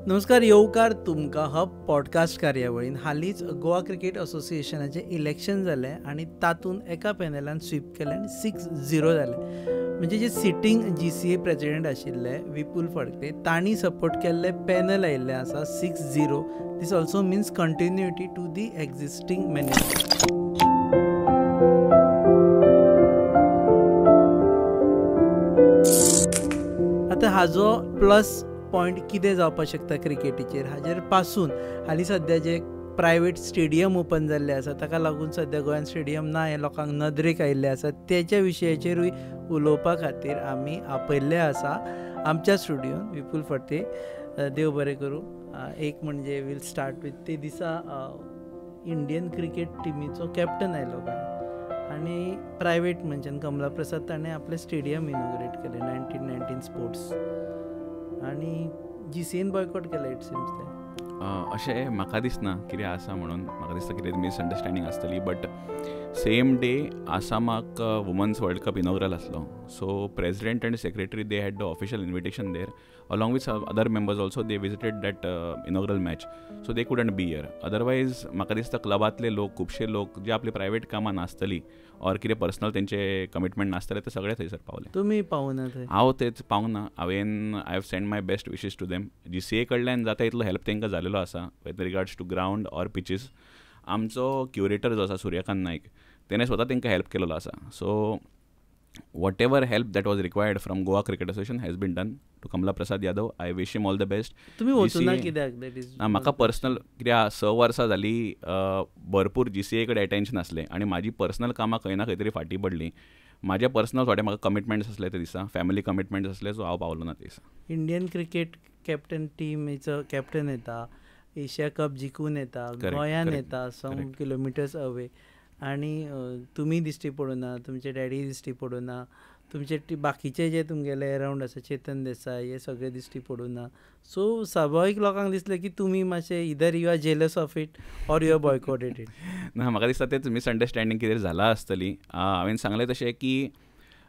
नमस्कार, येवकार तुमकां हब पॉडकास्ट कार्यावळीन हालींच गोवा क्रिकेट असोसिएशनाचें इलेक्शन जालें आनी तातूंत एका पॅनलान स्वीप केलें आनी 6-0 जालें. म्हणजे जे सिटींग GCA प्रेसिडेंट आशिल्ले विपुल फडके तांणी सपोर्ट केल्ले पॅनल आयिल्लें आसा 6-0. This also means continuity to the existing management. आतां हाजो प्लस पॉयंट कितें जावपाक शकता क्रिकेटीचेर हाजेर पासून हालीं सद्या जे प्रायवेट स्टेडियम ओपन जाल्ले आसा ताका लागून सद्या गोंयांत स्टेडियम ना हें लोकांक नदरेक आयिल्लें आसा. तेच्या विशयाचेरूय उलोवपा खातीर आमी आपयल्ले आसा आमच्या स्टुडियोन विपुल फडके. देव बरें करूं. एक म्हणजे वील स्टार्ट विथ ते दिसा इंडियन क्रिकेट टिमीचो कॅप्टन आयलो गोंयांत आनी प्रायवेट मनशान कमला प्रसाद ताणें आपलें स्टेडियम इनॉग्रेट केलें 1919 स्पोर्ट्स आनी GCAन बॉयकॉट केलें इट सिम्स. ते अशें म्हाका दिसना कितें आसा म्हणून. म्हाका दिसता कितें मिसअंडरस्टँडींग आसतली. बट सेम डे आसामाक वुमन्स वर्ल्ड कप इनॉग्रल आसलो. So president and secretary they had the official invitation there along with other members also. They visited that inaugural match. So they couldn't be here. Otherwise म्हाका दिसता क्लबांतले लोक खुबशे लोक जे आपली private कामां नासतली or कितें पर्सनल तेंचे कमिटमेंट नासतले ते सगळे थंयसर पावले. तुमी पावूना थंय? हांव तेच पावूंक ना. I have send my best wishes to them. GCA कडल्यान जाता इतलो हेल्प तेंकां जालेलो आसा with regards to ground or pitches. आमचो क्युरेटर जो आसा सूर्यकांत नायक तेणें स्वता तेंकां हेल्प केलेलो आसा. So whatever help that was required from Goa cricket association has been done to Kamala Prasad Yadav. I wish him all the best. तुमी वचूना कित्याक? म्हाका पर्सनल कित्याक 6 वर्सां जालीं भरपूर GCA कडेन एटेन्शन आसलें आनी म्हाजी पर्सनल कामां खंय ना खंय तरी फाटीं पडलीं. म्हाजे पर्सनल थोडे म्हाका कमिटमेंट्स आसले ते दिसा, फॅमिली कमिटमेंट्स आसले. सो हांव पावलो ना ते दिसा. इंडियन क्रिकेट कॅप्टन टीमीचो कॅप्टन येता, एशिया कप जिखून येता, गोंयान येता सम किलोमिटर्स अवे आनी तुमी दिश्टी पडूना, तुमचे डॅडी दिश्टी पडूना, तुमचे बाकीचे जे तुमगेले अरावंड आसा चेतन देसाय हे सगळे दिश्टी पडूना. सो स्वाभावीक लोकांक दिसलें की तुमी मातशे इदर you are jealous of it or you are boycotted it. ना, म्हाका दिसता तेच मिसअंडरस्टँडींग कितें जाला आसतली. हांवें सांगलें तशें की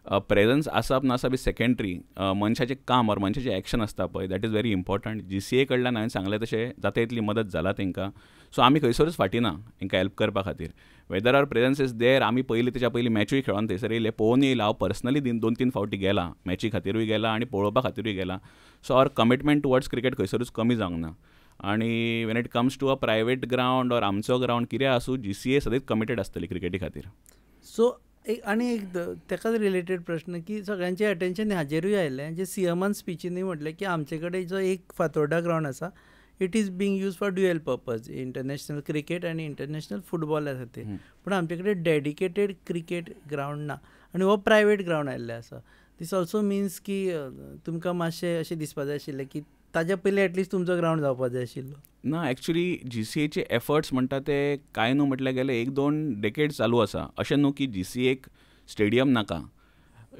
प्रेजन्स आसप नासप इज सेकंडरी. मनशाचें काम ऑर मनशाचें एक्शन आसता पळय that is very important. GCA कडल्यान हांवें सांगलें तशें जाता इतली मदत जाला तेंकां. सो आमी खंयसरूच फाटीं ना तेंकां हेल्प करपा खातीर. Whether our presence is there. आमी तेच्या पयलीं मॅचूय खेळोन थंयसर येयले, पळोवन येयला. हांव पर्सनली 2-3 फावटी गेला, मॅची खातीरूय गेला आनी पळोवपा खातीरूय गेला. So our commitment towards cricket खंयसरूच कमी जावंक ना. आनी when it comes to a private ground or आमचो ग्रावंड कितें आसूं GCA सदांच कमिटेड आसतली क्रिकेटी खातीर. सो एक तेकाच रिलेटेड प्रश्न की सगळ्यांचें अटेन्शन हाजेरूय आयलें जे CMन स्पिचीनूय म्हटलें की आमचे कडेन जो एक फातोर्डा ग्रावंड आसा it is being use for dual purpose, international cricket आनी इंटरनॅशनल फुटबॉल आसा ते. पूण आमचे कडेन डेडिकेटेड क्रिकेट ग्रावंड ना आनी हो प्रायवेट ग्रावंड आयिल्ले आसा. दीस ऑल्सो मिन्स की तुमकां मातशें अशें दिसपा जाय आशिल्लें की ताज्या पयलीं एटलिस्ट तुमचो ग्रावंड जावपा जाय आशिल्लो. ना, एक्चुली GCAचे एफर्ट्स म्हणटा ते कांय न्हू म्हटल्यार गेले 1-2 डेकेड्स चालू आसा. अशें न्हू की GCAक स्टेडियम नाका.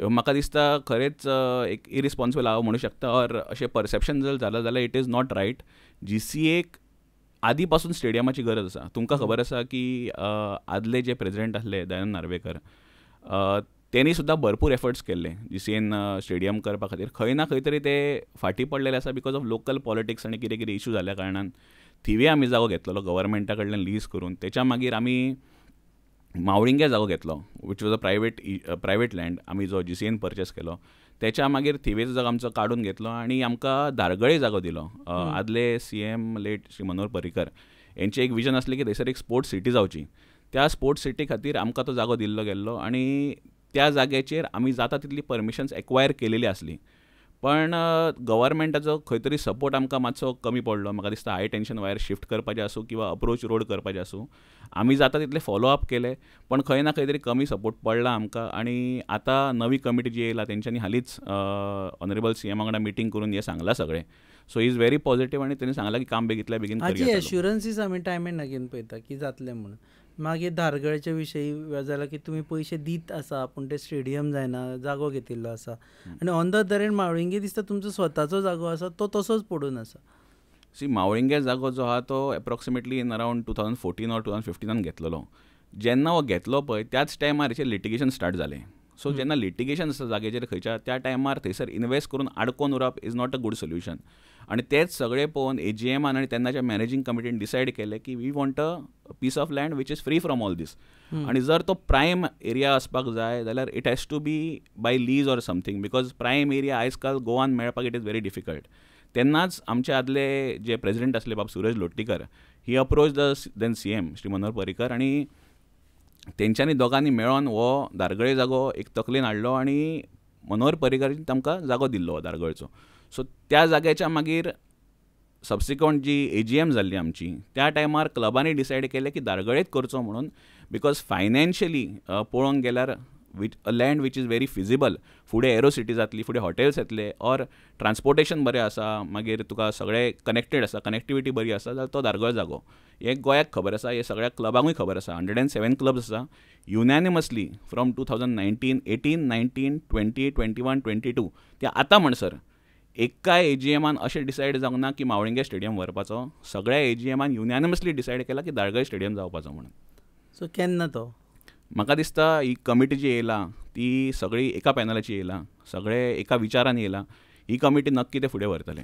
म्हाका दिसता खरेंच एक इरिस्पॉन्सिबल हांव म्हणूं शकता ऑर अशें परसेप्शन जर जालें जाल्यार इट इज नॉट रायट. GCAक आदी पासून स्टेडियमाची गरज आसा. तुमकां खबर आसा की आदले जे प्रेसिडेंट आसले दयानंद नार्वेकर तेणी सुद्दां भरपूर एफर्ट्स केल्ले GCAन स्टेडियम करपा खातीर. खंय ना खंय तरी ते फाटीं पडलेले आसा बिकॉज ऑफ लोकल पॉलिटिक्स आनी कितें इशू जाल्ल्या कारणान. थिवी आमी जागो घेतलेलो गव्हर्मेंटा कडल्यान लीज करून. तेच्या मागीर आमी मावळिंगे जागो घेतलो which was a private land आमी जो GCAन परचेस केलो. तेच्या मागीर थिवेचो जागो आमचो काडून घेतलो आनी आमकां धारगळे जागो दिलो. आदले CM लेट श्री मनोहर पर्रीकर हेंचें एक विजन आसलें की थंयसर एक स्पोर्ट्स सिटी जावची. त्या स्पोर्ट्स सिटी खातीर आमकां तो जागो दिल्लो गेल्लो आनी त्या जाग्याचेर आमी जाता तितली परमिशन्स एक्वायर केलेली आसली. पण गव्हर्मेंटाचो खंय तरी सपोर्ट आमकां मातसो कमी पडलो. म्हाका दिसता हाय टेन्शन वायर शिफ्ट करपाचें आसूं किंवा अप्रोच रोड करपाचें आसूं आमी जाता तितले फॉलो अप केले. पण खंय ना खंय तरी कमी सपोर्ट पडला आमकां. आनी आतां नवी कमिटी जी येयला तेंच्यांनी हालींच ऑनरेबल CM वांगडा मिटींग करून हें सांगलां सगळें. So he is very positive आनी तेणी सांगलां की काम बेगींतल्या बेगीन हाजी एश्युरन्सीस आमी टायमेन घेवन पळयता की जातलें म्हणून. मागीर धारगळ्याच्या विशयी जाल्यार की तुमी पयशे दीत आसा पूण ते स्टेडियम जायना, जागो घेतिल्लो आसा आनी on the other end Mavlinge दिसता तुमचो स्वताचो जागो आसा तो तसोच पडून आसा. मावळिंगे जागो जो आहा तो एप्रॉक्सिमेटली इन अरावंड 2014 ऑर 2015 घेतलेलो. जेन्ना हो घेतलो पळय त्याच टायमार हेचेर लिटिगेशन स्टार्ट जालें. सो जेन्ना लिटिगेशन आसता जाग्याचेर खंयच्या त्या टायमार थंयसर इन्वेस्ट करून आडकोन उरप is not a good solution. आनी तेच सगळे पळोवन AGMan आनी तेन्नाच्या मॅनेजींग कमिटीन डिसायड केलें की we want a piece of land which is free from all this. आनी जर तो प्रायम एरिया आसपाक जाय जाल्यार it has to be by lease or something, because prime area आयज काल गोवान मेळपाक इट इज व्हेरी डिफिकल्ट. तेन्नाच आमचे आदले जे प्रेसिडेंट आसले बाब Suraj Lotlikar, he approach the then CM Shri Manohar Parrikar, आनी तेंच्यांनी दोगांनी मेळोन हो दारगळे जागो एक तकलेन हाडलो आनी मनोहर पर्रीकरान तांकां जागो दिल्लो हो दारगळचो. सो त्या जाग्याच्या मागीर सबसिक्वंट जी AGM जाल्ली आमची त्या टायमार क्लबांनी डिसायड केलें की दारगळेच करचो म्हणून, बिकॉज फायनॅन्शियली पळोवंक गेल्यार अ land which is very feasible. फुडें एरो सिटी जातली, फुडें हॉटेल्स येतले, ऑर ट्रान्सपोर्टेशन बरें आसा, मागीर तुका सगळें कनेक्टेड आसा, कनेक्टिविटी बरी आसा, जाल्यार तो दारगळ जागो. हे गोंयाक खबर आसा, हे सगळ्या क्लबांकूय खबर आसा. 107 क्लब्स आसा युनॅनिमसली फ्रॉम 2019, 18, 19, 20, 21, 22 ते आतां म्हणसर एकाय AGMan अशें डिसायड जावंक ना की मावळिंगे स्टेडियम व्हरपाचो. सगळ्या AGMan युनॅनिमसली डिसायड केला की दारगळ स्टेडियम जावपाचो म्हणून. सो केन्ना तो? म्हाका दिसता ही कमिटी जी येयला ती सगळी एका पॅनलाची येयला, सगळे एका विचारान येयला. ही कमिटी नक्की ते फुडें व्हरतले.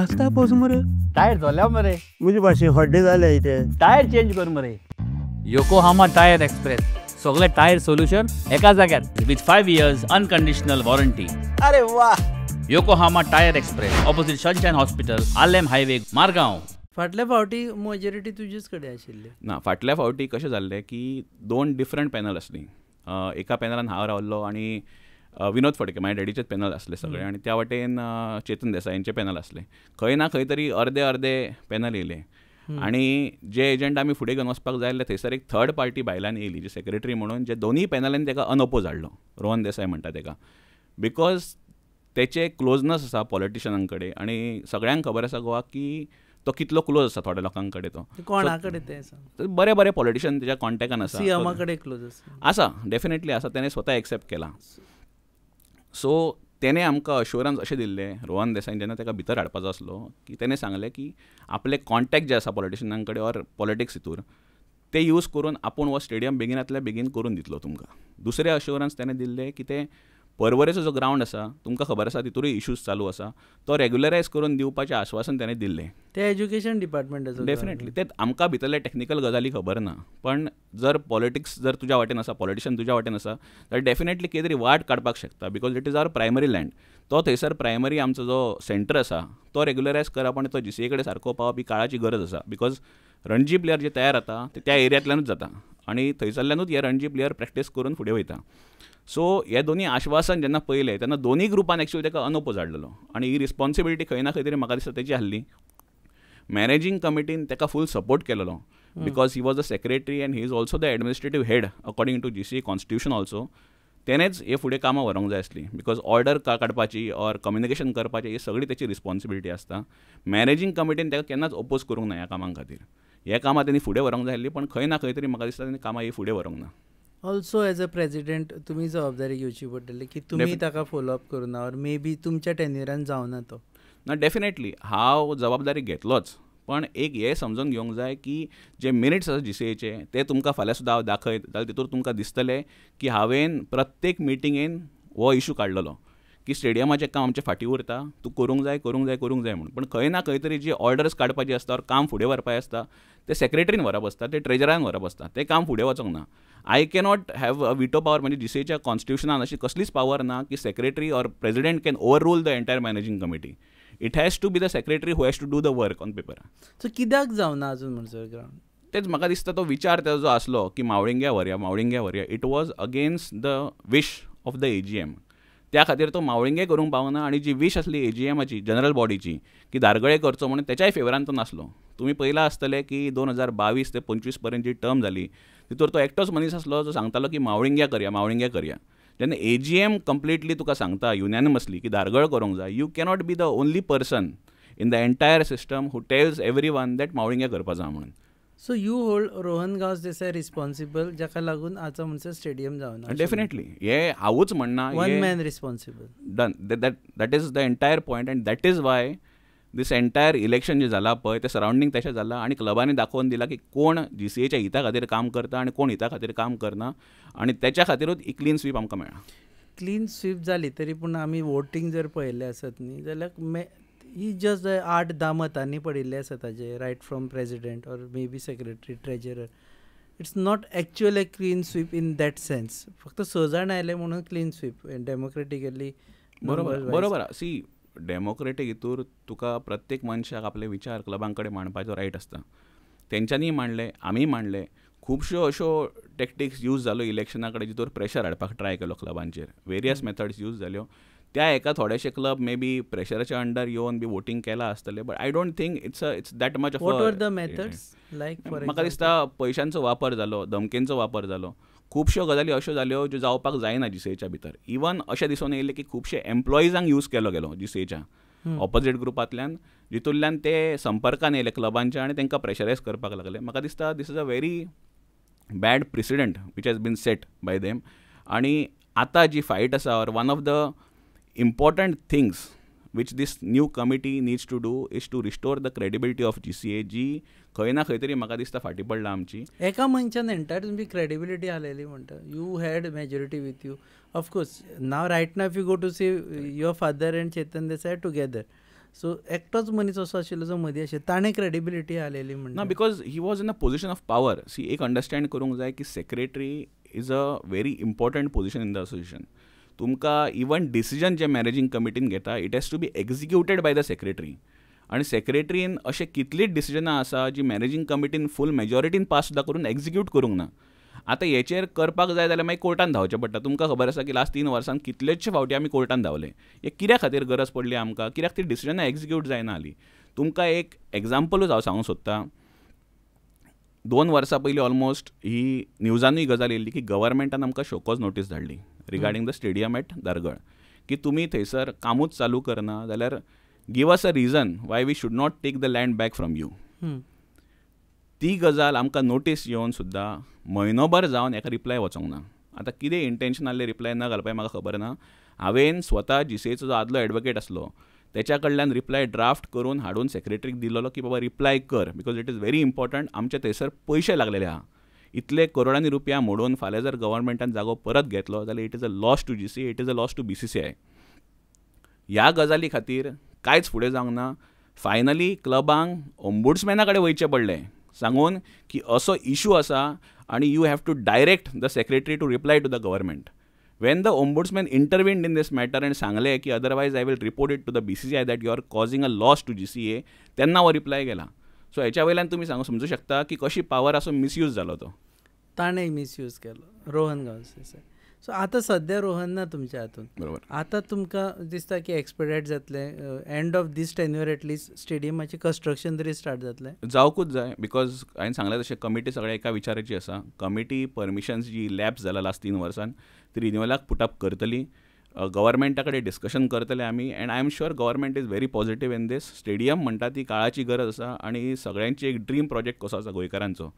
आसता पोस मरे टायर झाल्या मरे, मुझे भाशे हड्डे जाले इथे. टायर चेंज कर मरे. योकोहामा टायर एक्सप्रेस, सगळे टायर सोल्युशन एका जाग्यार विथ 5 years अनकंडिशनल वॉरंटी. अरे वा. Yokohama tyre express, opposite sunshine hospital, Alem highway, Margao. फाटल्या फावटी मेजॉरिटी तुजीच कडेन आशिल्ली ना. फाटल्या फावटी कशें जाल्लें की 2 डिफरंट पॅनल आसलीं. एका पॅनलान हांव रावल्लो आनी विनोद फडके म्हाजे डॅडीचेच पॅनल आसले सगळे, आनी त्या वाटेन चेतन देसायांचे पॅनल आसले. खंय ना खंय तरी अर्दे अर्दे पॅनल येयले. आनी जे एजंट आमी फुडें घेवन वचपाक जाय आसले थंयसर एक थर्ड पार्टी भायल्यान येयली जी सेक्रेटरी म्हणून, जे दोनूय पॅनलांनी ताका अनओपोज हाडलो. रोहन देसाय म्हणटा ताका, बिकॉज तेचे क्लोजनस आसा पॉलिटिशनां कडेन, आनी सगळ्यांक खबर आसा गोवा की तो कितलो क्लोज आसा थोड्या लोकां कडेन. तो कोणा कडेन ते सांग? बरे बरे पॉलिटिशियन तेज्या कॉन्टॅक्टान आसा. CM कडेन क्लोज आसा, डेफिनेटली आसा. तेणें स्वता एक्सेप्ट केला. सो तेणें आमकां अश्युरन्स अशें दिल्लें, रोहन देसाईन जेन्ना ताका भितर हाडपाचो आसलो, की तेणें सांगलें की आपले कॉन्टॅक्ट जे आसा पॉलिटिशियनां कडेन ऑर पॉलिटिक्स हितूर ते यूज करून आपूण हो स्टेडियम बेगिनांतल्या बेगीन करून दितलो तुमकां. दुसरें अश्युरन्स तेणें दिल्लें की ते पर्वरेचो जो ग्रावंड आसा तुमकां खबर आसा तितूरूय इश्यूज चालू आसा, तो रेग्युलरायज करून दिवपाचें आश्वासन तेणें दिल्लें. ते एज्युकेशन डिपार्टमेंटाचो डेफिनेटली. ते आमकां भितरले टॅक्निकल गजाली खबर ना, पण जर पॉलिटिक्स जर तुज्या वाटेन आसा, पॉलिटिशियन तुज्या वाटेन आसा, जाल्यार डेफिनेटली कितें तरी वाट काडपाक शकता. Because it is our primary land. तो थंयसर प्रायमरी आमचो जो सेंटर आसा तो रेग्युलरायज करप आनी तो GCA कडेन सारको पावप ही काळाची गरज आसा. बिकॉज रणजी प्लेयर जे तयार जाता ते त्या एरियांतल्यानूच जाता, आनी थंयसरल्यानूच हे रणजी प्लेयर प्रॅक्टीस करून फुडें वयता. सो हे दोनी आश्वासन जेन्ना पयलें तेन्ना दोनूय ग्रुपान एक्चुअली ताका अनओपोज हाडलेलो, आनी ही रिस्पॉन्सिबिलिटी खंय ना खंय तरी म्हाका दिसता तेजी आहली. मॅनेजींग कमिटीन ताका फूल सपोर्ट केलेलो, because he was the secretary and he is also the administrative head according to GCA constitution also. तेणेंच हे फुडें कामां व्हरूंक जाय आसली, बिकॉज ऑर्डर काडपाची ऑर कम्युनिकेशन करपाची ही सगळी तेची रिस्पॉन्सिबिलिटी आसता. मॅनेजींग कमिटीन ताका केन्नाच ओपोज करूंक ना ह्या कामां खातीर. हे कामां तेणी फुडें व्हरूंक जाय आसली, पण खंय ना खंय तरी म्हाका दिसता तेणी कामां ही फुडें व्हरूंक ना. ऑल्सो एज अ प्रेसिडेंट तुमी जबाबदारी घेवची पडटली की तुमी ताका फॉलोअप करूना, ऑर मे बी तुमच्या टेन्युरान जावना तो. ना, डेफिनेटली हांव जबाबदारी घेतलोच, पण एक हे समजून घेवंक जाय की जे मिनिट्स आसा GCAचे ते तुमकां फाल्यां सुद्दां हांव दाखयत जाल्यार तितूर तुमकां दिसतलें की हांवें प्रत्येक मिटिंगेन हो इशू काडलेलो की स्टेडियमाचें काम आमचें फाटीं उरता, तूं करूंक जाय करूंक जाय करूंक जाय म्हणून. पण खंय ना खंय तरी जी ऑर्डर्स काडपाची आसता ऑर काम फुडें व्हरपाचें आसता ते सेक्रेटरीन व्हरप आसता, ते ट्रेजरान व्हरप आसता, तें काम फुडें वचोंक ना. I cannot have a veto power. म्हणजे GCAच्या कॉन्स्टिट्युशनान अशी कसलीच पावर ना की secretary or president can overrule the entire managing committee. It has to be the secretary who has to do the work on paper. So कित्याक जावना अजून म्हणसर ग्रावंड? तेच म्हाका दिसता तो विचार तेजो जो आसलो की मावळिंग्या व्हरया, it was against the wish of the AGM. त्या खातीर तो मावळिंगे करूंक पावना, आनी जी विश आसली AGMची जनरल बॉडीची की दारगळे करचो म्हणून त्याच्याय फेवरान तो नासलो. तुमी पयला आसतले की 2022 ते 25 पर्यंत जी टर्म जाली तितूर तो एकटोच मनीस आसलो जो सांगतालो की मावळिंग्या करया. जेन्ना AGM कंप्लिटली तुका सांगता युनॅनिमसली की दारगळ करूंक जाय, you cannot be the only person in the entire system who tells everyone that मावळिंगे करपा जाय म्हणून. So you hold Rohan Gawas Desai responsible, जाका लागून आजचो म्हणसर स्टेडियम जावना? डेफिनेटली. हे हांवूच म्हणना, one man responsible. Done. That is the entire point, and that is why this entire election जे जाला पळय ते सरावंडींग तशें जालां आनी क्लबांनी दाखोवन दिलां की कोण GCAच्या हिता खातीर काम करता आनी कोण हिता खातीर काम करना आनी त्याच्या खातीरूच ही क्लीन स्वीप आमकां मेळ्ळा. क्लीन स्वीप जाली तरी पूण आमी वोटींग जर पळयलें आसत न्ही जाल्यार ही जस्ट 8-10 मतांनी पडिल्ले आसा ताजे right from president or maybe secretary treasurer. It's not actual clean sweep in that sense. फक्त 6 जाण आयले म्हणून क्लीन स्वीप डेमोक्रेटिकली. बरोबर सी डेमोक्रेटीक हितूर तुका प्रत्येक मनशाक आपले विचार क्लबां कडेन मांडपाचो रायट आसता. तेंच्यांनी मांडले, आमी मांडले. खुबश्यो अश्यो टॅक्टिक्स यूज जाल्यो इलेक्शना कडेन जितूर प्रेशर हाडपाक ट्राय केलो क्लबांचेर. वेरियस मेथड्स यूज जाल्यो. त्या एका थोडेशे क्लब मे बी प्रेशराच्या अंडर येवन बी वोटींग केलां आसतलें. But I don't think it's that much of. What were the methods like? म्हाका दिसता पयशांचो वापर जालो, धमकेंचो वापर जालो. खुबश्यो गजाली अश्यो जाल्यो ज्यो जावपाक जायना GCAच्या भितर. इवन अशें दिसून येयलें की खुबशे एम्प्लॉईजांक यूज केलो गेलो GCAच्या ऑपोजीट ग्रुपांतल्यान, जितूंतल्यान ते संपर्कान येयले क्लबांच्या आनी तांकां प्रेशरायज करपाक लागले. म्हाका दिसता this is a very bad precedent which has been set by them. आनी आतां जी फायट आसा or one of the important things which this new committee needs to do is to restore the credibility of GCA, जी खंय ना खंय तरी म्हाका दिसता फाटी पडला आमची. एका मनशान एंटायर तुमची क्रेडिबिलिटी आलेली म्हणटा. You had majority with you. Of course नाव रायट नाव if you go to see your father and Chetan Desai together. So एकटोच मनीस असो आशिल्लो जो मदीं आशिल्लो ताणें क्रेडिबिलिटी आलेली म्हणटा. ना because he was in a position of power. See एक अंडरस्टँड करूंक जाय की secretary is a very important position in the association. तुमकां इवन डिसिजन जे मॅनेजींग कमिटीन घेता it has to be executed by the secretary. आनी सेक्रेटरीन अशें कितलींच डिसिजनां आसा जी मॅनेजींग कमिटीन फूल मेजॉरिटीन पास सुद्दां करून एक्झिक्यूट करूंक ना. आतां हेचेर करपाक जाय जाल्यार मागीर कोर्टान धांवचें पडटा. तुमकां खबर आसा की लास्ट 3 वर्सान कितलेशे फावटी आमी कोर्टान धांवले. हे कित्या खातीर गरज पडली आमकां, कित्याक ती डिसिजनां एक्झिक्यूट जायना हालीं. तुमकां एक एग्जाम्पलूच हांव सांगूंक सोदतां. 2 वर्सां पयलीं ऑलमोस्ट ही न्यूजानूय गजाल येयल्ली की गव्हर्मेंटान आमकां शोकॉज नोटीस धाडली regarding the stadium at Dhargal की तुमी थंयसर कामूच चालू करना जाल्यार give us a reason why we should not take the land back from you. ती गजाल आमकां नोटीस येवन सुद्दां म्हयनोभर जावन हेका रिप्लाय वचोंक ना. आतां कितें इंटेंशन आहलें रिप्लाय न घालपाक म्हाका खबर ना. हांवें स्वता GCAचो जो आदलो एडवोकेट आसलो तेच्या कडल्यान रिप्लाय ड्राफ्ट करून हाडून सेक्रेटरीक दिलोलो की बाबा रिप्लाय कर because it is very important. आमचे थंयसर पयशे लागलेले आहा. इतले करोडांनी रुपया मोडून फाल्यां जर गव्हर्मेंटान जागो परत घेतलो जाल्यार it is a loss to GCA, it is a loss to BCCI. ह्या गजाली खातीर कांयच फुडें जावंक ना. फायनली क्लबांक ओम्बुड्समॅना कडेन वयचें पडलें सांगून की असो इशू आसा आनी you have to direct the secretary to reply to the government. When the ombudsman intervened in this matter and सांगले की otherwise I will report it to the BCCI that you are causing a loss to GCA, तेन्ना हो reply गेला. So हेच्या वयल्यान तुमी समजू शकता की कशी पावर असो मिसयूज जालो तो. ताणें मिसयूज केलो रोहन गांवसे. सो आतां सद्या रोहन ना तुमच्या हातून. बरोबर. आतां तुमकां दिसता की एक्सपेडायट जातलें end of this tenure at least स्टेडियमाचें कंस्ट्रक्शन तरी स्टार्ट जातलें? जावकूच जाय बिकॉज हांवें सांगलें तशें कमिटी सगळ्या एका विचाराची आसा. कमिटी परमिशन्स जी लॅप्स जाला लास्ट 3 वर्सान ती रिन्युअलाक पुटअप करतली. गव्हर्मेंटा कडेन डिस्कशन करतले आमी and I am sure government is very positive in this. Stadium म्हणटा ती काळाची गरज आसा आनी सगळ्यांची एक ड्रीम प्रोजेक्ट कसो आसा गोंयकारांचो.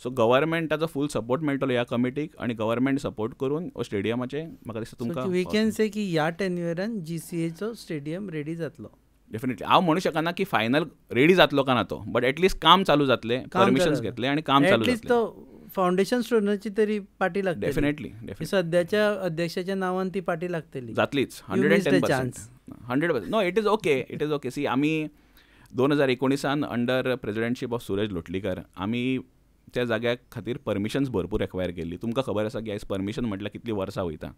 सो गव्हर्मेंटाचो फूल सपोर्ट मेळटलो ह्या कमिटीक आनी गव्हर्मेंट सपोर्ट करून स्टेडियमाचे म्हाका दिसता तुमकां वी कॅन से की ह्या टेन्युअरान GCAचो स्टेडियम रेडी जातलो. डेफिनेटली हांव म्हणू शकना की फायनल रेडी जातलो का ना तो, बट एटलीस्ट काम चालू जातलें, परमिशन्स घेतले आनी काम चालू जातलें. तो फावंडेशन स्टोनाची तरी पार्टी लागतली. डेफिनेटली सद्याच्या अध्यक्षाच्या नांवान ती पार्टी लागतली. जातलीच 110%. 100%. No it is okay. See आमी 2019 under presidentship of Suresh Lotlikar आमी त्या जाग्या खातीर परमिशन्स भरपूर एक्वायर केल्ली. तुमकां खबर आसा की आयज परमिशन म्हटल्यार कितलीं वर्सां वयता.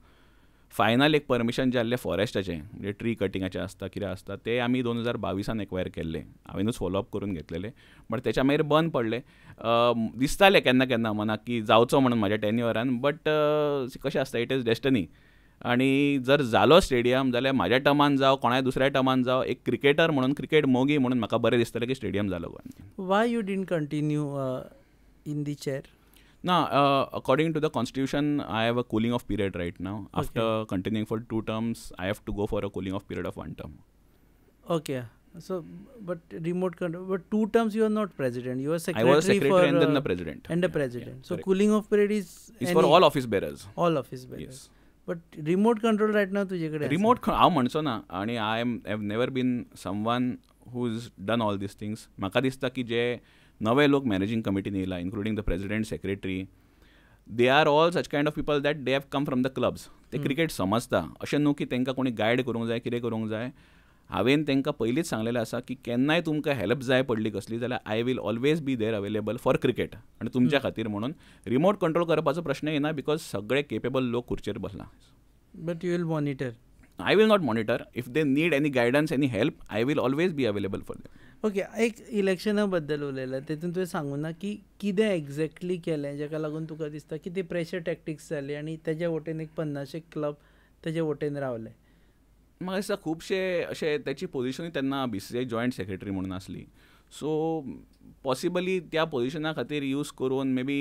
फायनल एक परमिशन जें आहलें फॉरेस्टाचें म्हणजे ट्री कटिंगाचें आसता कितें आसता तें आमी 2022 एक्वायर केल्लें. हांवेनूच फॉलोअप करून घेतलेलें बट तेच्या मागीर बंद पडलें. दिसतालें केन्ना केन्ना मनाक की जावचो म्हणून म्हाज्या टेन्युअरान बट कशें आसता इट इज डेस्टनी. आनी जर जालो स्टेडियम जाल्यार म्हाज्या टर्मान जावं कोणाय दुसऱ्या टर्मान जावं एक क्रिकेटर म्हणून क्रिकेट मोगी म्हणून म्हाका बरें दिसतलें की स्टेडियम जालो गोंयांत. Y you didn't continue in the chair? No, according to the constitution, I have a cooling off period right now. After continuing for 2 terms, I have to go for a cooling off period of 1 term. Okay. So, but remote control, but 2 terms you are not president. You are secretary. I was secretary and then the president. And the president. Yeah, so correct. cooling off period is for all office bearers. All office bearers. Yes. But remote control right now तुझे कडे remote हांव म्हणचो ना आनी I have never been someone who is done all these things. म्हाका दिसता की जे नवे लोक मॅनेजींग कमिटीन येयला, including the president, secretary, they are all such kind of people that they have come from the clubs. ते क्रिकेट समजता. अशें न्हू की तांकां कोणी गायड करूंक जाय, कितें करूंक जाय. हांवें तांकां पयलींच सांगलेलें आसा की केन्नाय तुमकां हेल्प जाय पडली कसली जाल्यार I will always be there available for cricket. आनी तुमच्या खातीर म्हणून रिमोट कंट्रोल करपाचो प्रश्न येना, बिकॉज सगळे केपेबल लोक खुर्चेर बसला. But you will monitor. I will not monitor. If they need any guidance, any help, I will always be available for them. Okay, एक इलेक्शना बद्दल उलयलें, तेतून तुवें सांगूं ना की कितें एक्झॅक्टली केलें जाका लागून तुका दिसता की ती प्रेशर टॅक्टिक्स जाली आनी तेज्या वटेन एक 50 क्लब तेज्या वटेन रावले. म्हाका दिसता खुबशे अशे त्याची पोझिशनूय तेन्ना BCCI जॉयंट सेक्रेटरी म्हणून आसली. सो पॉसिबली त्या पोझिशना खातीर यूज करून मे बी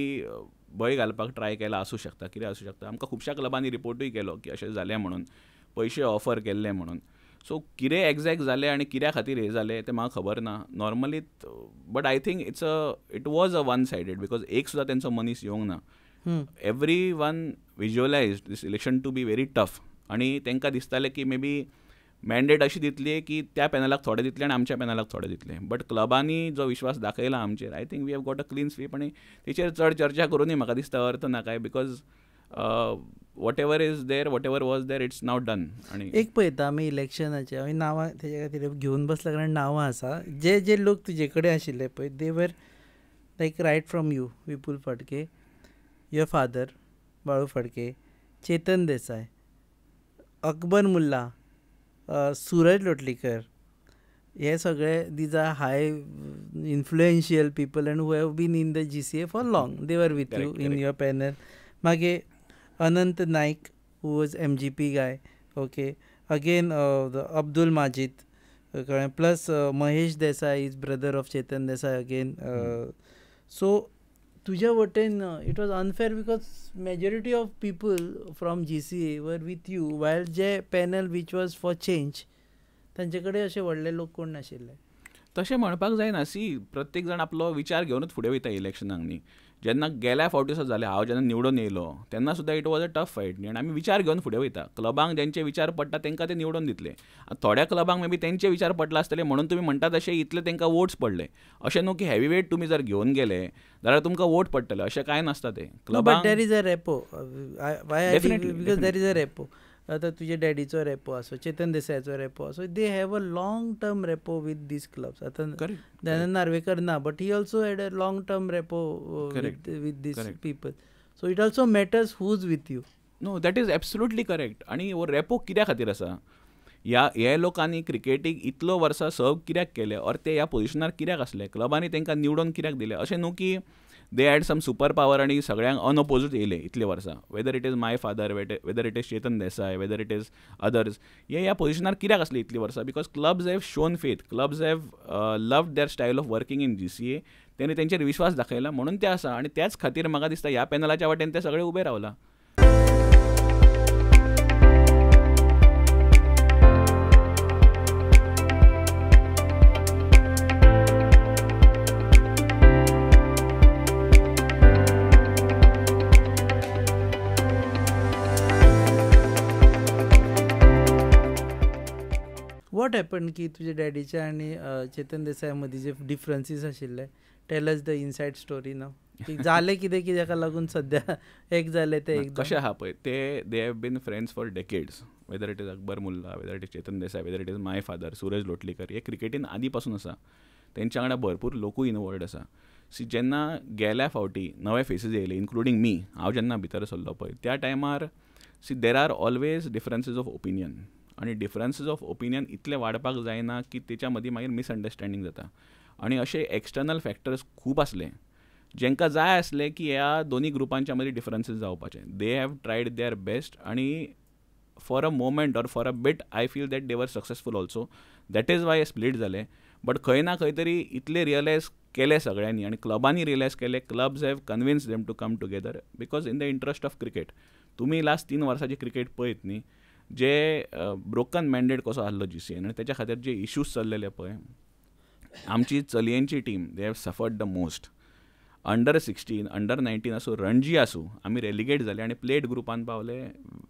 भंय घालपाक ट्राय केला आसूं शकता. कितें आसूं शकता. आमकां खुबश्या क्लबांनी रिपोर्टूय केलो की अशें जालें म्हणून, पयशे ऑफर केल्ले म्हणून. सो कितें एक्झॅक्ट जालें आनी कित्या खातीर हें जालें तें म्हाका खबर ना normally. But I think it was a one sided, because एक सुद्दां तेंचो मनीस येवंक ना. Everyone visualised this election to be very tough. आनी तांकां दिसतालें की मे बी मॅन्डेट अशी दितली की त्या पॅनलाक थोडे दितले आनी आमच्या पॅनलाक थोडे दितले. बट क्लबांनी जो विश्वास दाखयला आमचेर, I think we have got a clean sweep. आनी तेचेर चड चर्चा करूनय म्हाका दिसता अर्थ ना काय, because whatever is there, whatever was there, it's now done. आणि एक पळयता आमी इलेक्शनाचे, हांवें नांवां तेज्या खातीर घेवन बसला कारण नांवां आसा. जे लोक तुजे कडेन आशिल्ले पळय, they were like right from you, Vipul Phadke, your father Balu Phadke, Chetan Desai, Akbar Mulla, Suraj Lotlikar, हे सगळे these are high influential people and who have been in the GCA for long. They were with you in your panel. मागीर Anant Naik, who was MGP guy, okay. Again, the Abdul Majid, plus Mahesh Desai is brother of Chetan Desai again. So, tuja waten it was unfair because majority of people from GCA were with you, while je panel which was for change, तांचे कडेन अशे व्हडले लोक कोण नाशिल्ले. तशें म्हणपाक जायना. सी प्रत्येक जाण आपलो विचार घेवनूच फुडें वयता इलेक्शनाक न्ही. जेन्ना गेल्या फावटी सुद्दां जालें, हांव जेन्ना निवडून येयलो तेन्ना सुद्दां it was a tough fight न्ही. आनी आमी विचार घेवन फुडें वयता. क्लबांक जेंचे विचार पडटा तांकां ते निवडून दितले. थोड्या क्लबांक मे बी तेंचे विचार पडले आसतले म्हणून तुमी म्हणटा तशें इतले तांकां वोट्स पडले. अशें न्हू की हेवी वेट तुमी जर घेवन गेले जाल्यार तुमकां वोट पडटले, अशें कांय नासता तें. But there is a rapport. Because there is a rapport. आतां तुजे डॅडीचो रेपो आसो, चेतन देसायचो रेपो आसो, they have a long term rapport with this clubs. आतां दयानंद नार्वेकर ना, but he also had a long term rapport with this people. So it also matters who is with you. No, that is absolutely correct. आनी हो repo कित्या खातीर आसा? हे लोकांनी क्रिकेटीक इतलो वर्सां सर्व कित्याक केले, और ते ह्या पोझिशनार कित्याक आसले, क्लबांनी तांकां निवडून कित्याक दिले. अशें न्हू की they had some super power आनी सगळ्यांक अनअपोजीट येयले इतले वर्सां. Whether it is my father, whether it is Chetan Desai, whether it is others, हे ह्या पोझिशनार कित्याक आसले इतली वर्सां? Because clubs have shown faith, clubs have loved their style of working in GCA. तेणी तेंचेर विश्वास दाखयला म्हणून ते आसा. आनी त्याच खातीर म्हाका दिसता ह्या पॅनलाच्या वाटेन ते सगळे उबे रावला. वॉट हॅपन की तुझ्या डॅडीच्या आनी चेतन देसाय मदीं जे डिफरन्सीस आशिल्ले, tell us the inside story नाव. जालें कितें की जाका लागून सद्या एक जालें ते एक कशें आहा पळय, ते they have been friends for decades. Whether it is Akbar Mulla, whether it is Chetan Desai, whether it is my father Suraj Lotlikar, हे क्रिकेटीन आदी पासून आसा. तेंच्या वांगडा भरपूर लोकूय इनवॉल्ड आसा. सी जेन्ना गेल्या फावटी नवे फेसीस येयले, इन्क्लुडींग मी, हांव जेन्ना भितर सरलो पळय त्या टायमार see there are always differences of opinion. आनी डिफरन्सीस ऑफ ओपिनियन इतले वाडपाक जायना की तेच्या मदीं मागीर मिसअंडरस्टँडींग जाता. आनी अशे एक्सटर्नल फॅक्टर्स खूब आसले जेंकां जाय आसले की ह्या दोनी ग्रुपांच्या मदीं डिफरन्सीस जावपाचे. They have tried their best आनी for a moment or for a bit I feel that they were successful also. That is why split जाले. बट खंय ना खंय तरी इतले रियलायज केले सगळ्यांनी आनी क्लबांनी रियलायज केले. Clubs have convince them to come together because in the interest of cricket. तुमी लास्ट 3 वर्सांची क्रिकेट पळयत न्ही, जे ब्रोकन मॅन्डेट कसो आसलो GCA आनी तेच्या खातीर जे इश्यूज चल्लेले पळय, आमची चलयांची team they have suffered the most. Under 16, under 19 आसूं, रणजी आसूं, आमी रेलिगेट जाले आनी प्लेट ग्रुपान पावले